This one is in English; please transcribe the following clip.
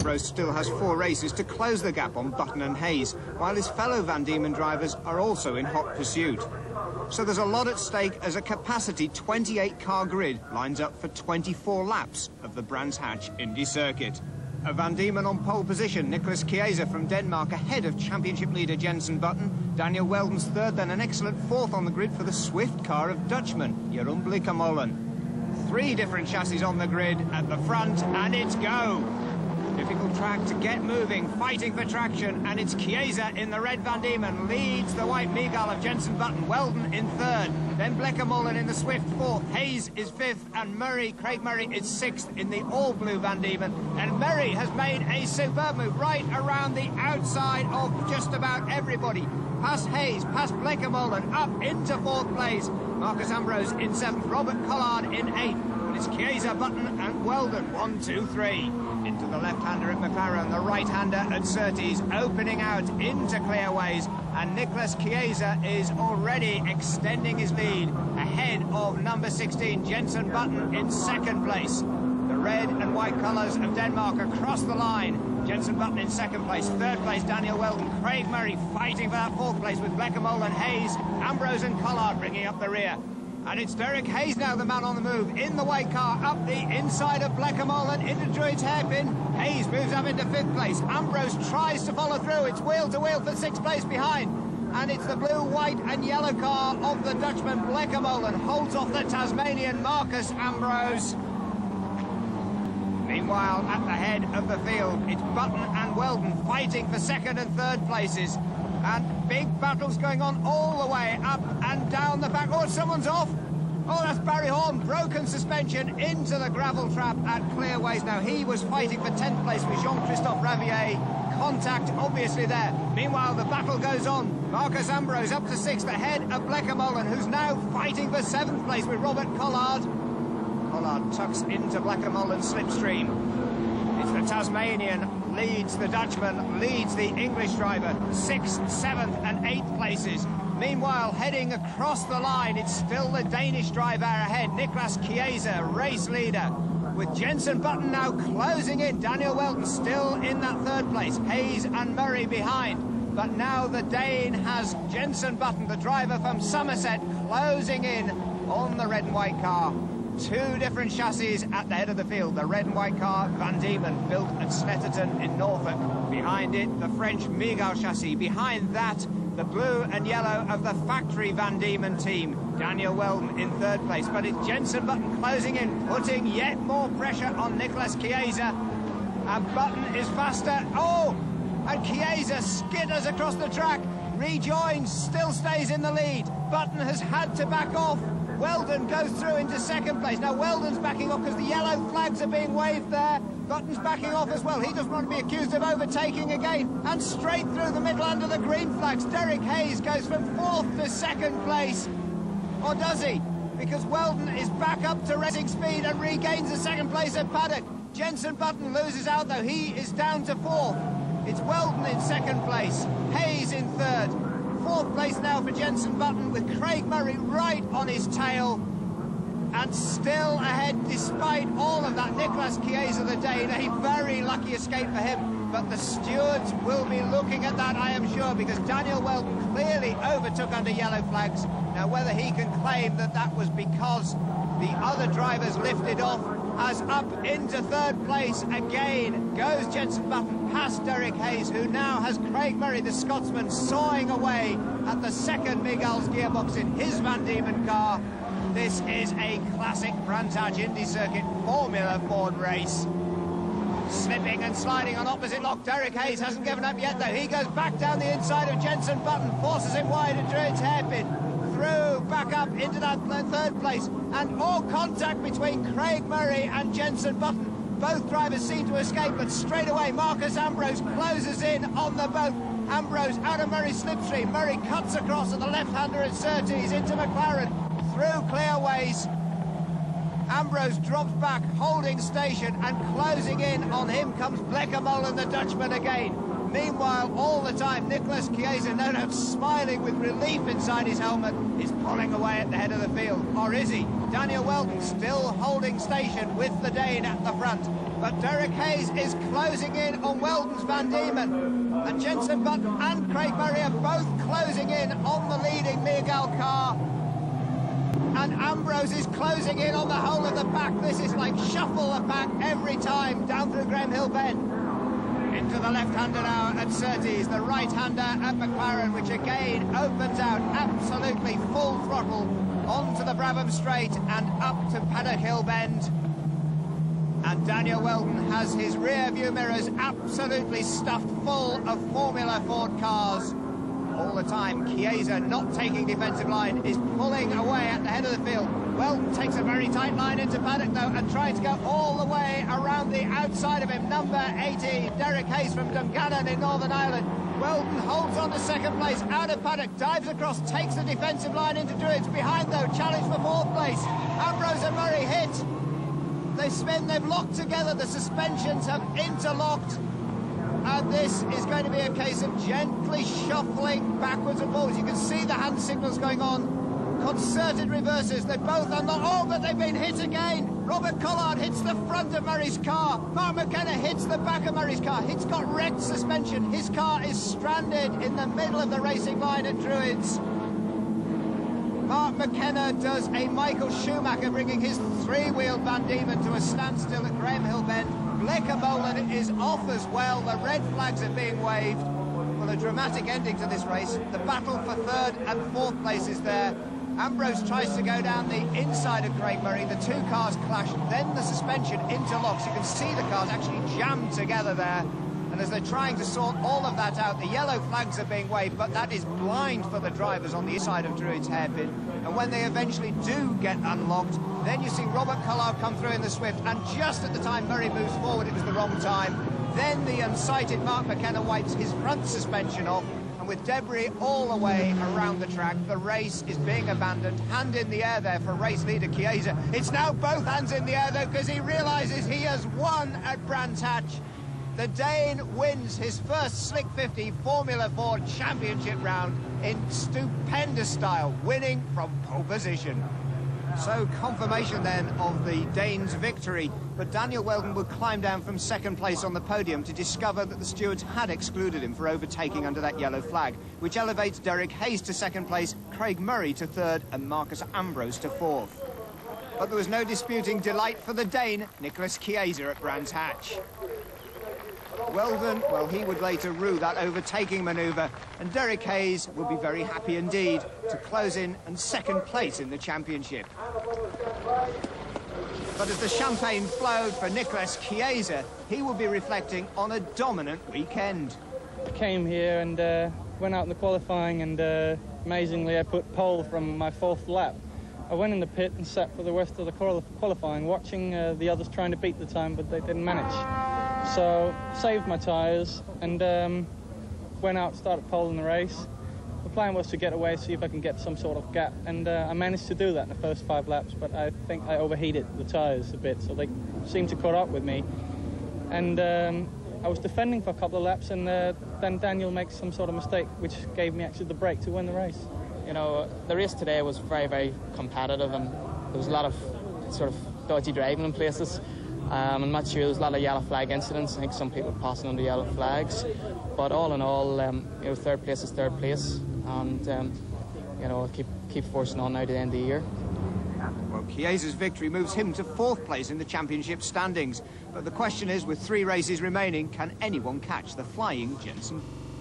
Ambrose still has 4 races to close the gap on Button and Hayes, while his fellow Van Diemen drivers are also in hot pursuit. So there's a lot at stake as a capacity 28-car grid lines up for 24 laps of the Brands Hatch Indy Circuit. A Van Diemen on pole position, Nicholas Chiesa from Denmark ahead of championship leader Jenson Button. Daniel Wheldon's third, then an excellent fourth on the grid for the swift car of Dutchman, Jeroen Bleekemolen. 3 different chassis on the grid at the front, and it's go! Difficult track to get moving, fighting for traction, and it's Chiesa in the red Van Diemen, leads the white Miguel of Jenson Button, Wheldon in third, then Bleekemolen in the swift fourth, Hayes is fifth, and Craig Murray is sixth in the all-blue Van Diemen, and Murray has made a superb move right around the outside of just about everybody, past Hayes, past Bleekemolen, up into fourth place, Marcus Ambrose in seventh, Robert Collard in eighth, but it's Chiesa, Button and Wheldon, 1, 2, 3. Into the left-hander at McLaren, the right-hander at Surtees, opening out into clearways, and Nicholas Chiesa is already extending his lead ahead of number 16, Jenson Button in second place. The red and white colours of Denmark across the line. Jenson Button in second place, third place Daniel Wheldon, Craig Murray fighting for that fourth place with Bleekemolen, Hayes, Ambrose and Collard bringing up the rear. And it's Derek Hayes now, the man on the move, in the white car, up the inside of Bleekemolen, into Druid's hairpin. Hayes moves up into fifth place. Ambrose tries to follow through. It's wheel to wheel for sixth place behind. And it's the blue, white and yellow car of the Dutchman Bleekemolen. Holds off the Tasmanian Marcus Ambrose. Meanwhile, at the head of the field, it's Button and Wheldon fighting for second and third places. And big battles going on all the way up and down the back. Oh, someone's off. Oh, that's Barry Horn. Broken suspension into the gravel trap at Clearways. Now, he was fighting for 10th place with Jean-Christophe Ravier. Contact, obviously, there. Meanwhile, the battle goes on. Marcus Ambrose up to 6th, ahead of Bleekemolen, who's now fighting for 7th place with Robert Collard. Collard tucks into Bleekemolen's slipstream. It's the Tasmanian leads the Dutchman, leads the English driver, 6th, 7th and 8th places. Meanwhile, heading across the line, it's still the Danish driver ahead, Nicholas Chiesa, race leader, with Jenson Button now closing in. Daniel Wheldon still in that third place, Hayes and Murray behind. But now the Dane has Jenson Button, the driver from Somerset, closing in on the red and white car. 2 different chassis at the head of the field. The red and white car, Van Diemen, built at Snetterton in Norfolk. Behind it, the French Miguel chassis. Behind that, the blue and yellow of the factory Van Diemen team. Daniel Wheldon in third place. But it's Jenson Button closing in, putting yet more pressure on Nicholas Chiesa. And Button is faster. Oh! And Chiesa skitters across the track. Rejoins, still stays in the lead. Button has had to back off. Wheldon goes through into second place. Now Wheldon's backing off because the yellow flags are being waved there. Button's backing off as well. He doesn't want to be accused of overtaking again. And straight through the middle under the green flags. Derek Hayes goes from 4th to 2nd place. Or does he? Because Wheldon is back up to racing speed and regains the 2nd place at Paddock. Jenson Button loses out though. He is down to 4th. It's Wheldon in 2nd place. Hayes in 3rd. 4th place now for Jenson Button with Craig Murray right on his tail and still ahead despite all of that. Nicholas Chiesa, the Dane, a very lucky escape for him, but the stewards will be looking at that, I am sure, because Daniel Wheldon clearly overtook under yellow flags. Now whether he can claim that that was because the other drivers lifted off, as up into 3rd place again goes Jenson Button past Derek Hayes, who now has Craig Murray, the Scotsman, sawing away at the 2nd Miguel's gearbox in his Van Diemen car. This is a classic Brands Hatch Indy Circuit Formula Ford race. Slipping and sliding on opposite lock. Derek Hayes hasn't given up yet though. He goes back down the inside of Jenson Button, forces him wide at Druid's hairpin. Through, back up into that 3rd place, and all contact between Craig Murray and Jenson Button. Both drivers seem to escape, but straight away Marcus Ambrose closes in on the boat. Ambrose out of Murray's slipstream. Murray cuts across at the left-hander at Surtees into McLaren. Through Clearways. Ambrose drops back, holding station, and closing in on him comes Bleekemolen, the Dutchman, again. Meanwhile, all the time, Nicholas Chiesa, no doubt smiling with relief inside his helmet, is pulling away at the head of the field. Or is he? Daniel Wheldon still holding station with the Dane at the front. But Derek Hayes is closing in on Weldon's Van Diemen. And Jenson Button and Craig Murray are both closing in on the leading Miguel Carr. And Ambrose is closing in on the whole of the pack. This is like shuffle the pack every time down through Graham Hill Bend. Into the left-hander now at Surtees, the right-hander at McLaren, which again opens out absolutely full throttle onto the Brabham Straight and up to Paddock Hill Bend. And Daniel Weldon has his rear view mirrors absolutely stuffed full of Formula Ford cars. All the time, Chiesa, not taking defensive line, is pulling away at the head of the field. Weldon takes a very tight line into Paddock, though, and tries to go all the way around the outside of him. Number 80, Derek Hayes from Dungannon in Northern Ireland. Weldon holds on to second place, out of Paddock, dives across, takes the defensive line into Druids. Behind, though, challenge for fourth place. Ambrose and Murray hit. They spin, they've locked together, the suspensions have interlocked. And this is going to be a case of gently shuffling backwards and forwards. You can see the hand signals going on. Concerted reverses. They both unlock. Oh, but they've been hit again. Robert Collard hits the front of Murray's car. Mark McKenna hits the back of Murray's car. It's got wrecked suspension. His car is stranded in the middle of the racing line at Druids. Mark McKenna does a Michael Schumacher, bringing his three-wheeled Van Diemen to a standstill at Graham Hill Bend. Blecker Boland is off as well. The red flags are being waved. Well, a dramatic ending to this race. The battle for third and fourth place is there. Ambrose tries to go down the inside of Craig Murray. The two cars clash, then the suspension interlocks. You can see the cars actually jammed together there. And as they're trying to sort all of that out, the yellow flags are being waved, but that is blind for the drivers on the inside of Druids hairpin. And when they eventually do get unlocked, then you see Robert Collard come through in the Swift, and just at the time Murray moves forward, it was the wrong time. Then the unsighted Mark McKenna wipes his front suspension off, and with debris all the way around the track, the race is being abandoned. Hand in the air there for race leader Chiesa. It's now both hands in the air, though, because he realises he has won at Brands Hatch. The Dane wins his first Slick 50 Formula Ford Championship round in stupendous style, winning from pole position. So confirmation then of the Danes' victory, but Daniel Weldon would climb down from second place on the podium to discover that the stewards had excluded him for overtaking under that yellow flag, which elevates Derek Hayes to second place, Craig Murray to third and Marcus Ambrose to fourth. But there was no disputing delight for the Dane, Nicholas Chiesa at Brands Hatch. Weldon, well, he would later rue that overtaking manoeuvre, and Derek Hayes would be very happy indeed to close in and second place in the championship. But as the champagne flowed for Nicholas Chiesa, he would be reflecting on a dominant weekend. I came here and went out in the qualifying, and amazingly I put pole from my fourth lap. I went in the pit and sat for the rest of the qualifying, watching the others trying to beat the time, but they didn't manage. So, saved my tyres and went out, started pole in the race. The plan was to get away, see if I can get some sort of gap, and I managed to do that in the first 5 laps, but I think I overheated the tyres a bit, so they seemed to caught up with me. And I was defending for a couple of laps, and then Daniel makes some sort of mistake, which gave me actually the break to win the race. You know, the race today was very, very competitive, and there was a lot of sort of dodgy driving in places. I'm not sure, there was a lot of yellow flag incidents. I think some people passing under yellow flags. But all in all, you know, third place is third place. And, you know, keep forcing on now to the end of the year. Well, Chiesa's victory moves him to fourth place in the championship standings. But the question is, with 3 races remaining, can anyone catch the flying Jenson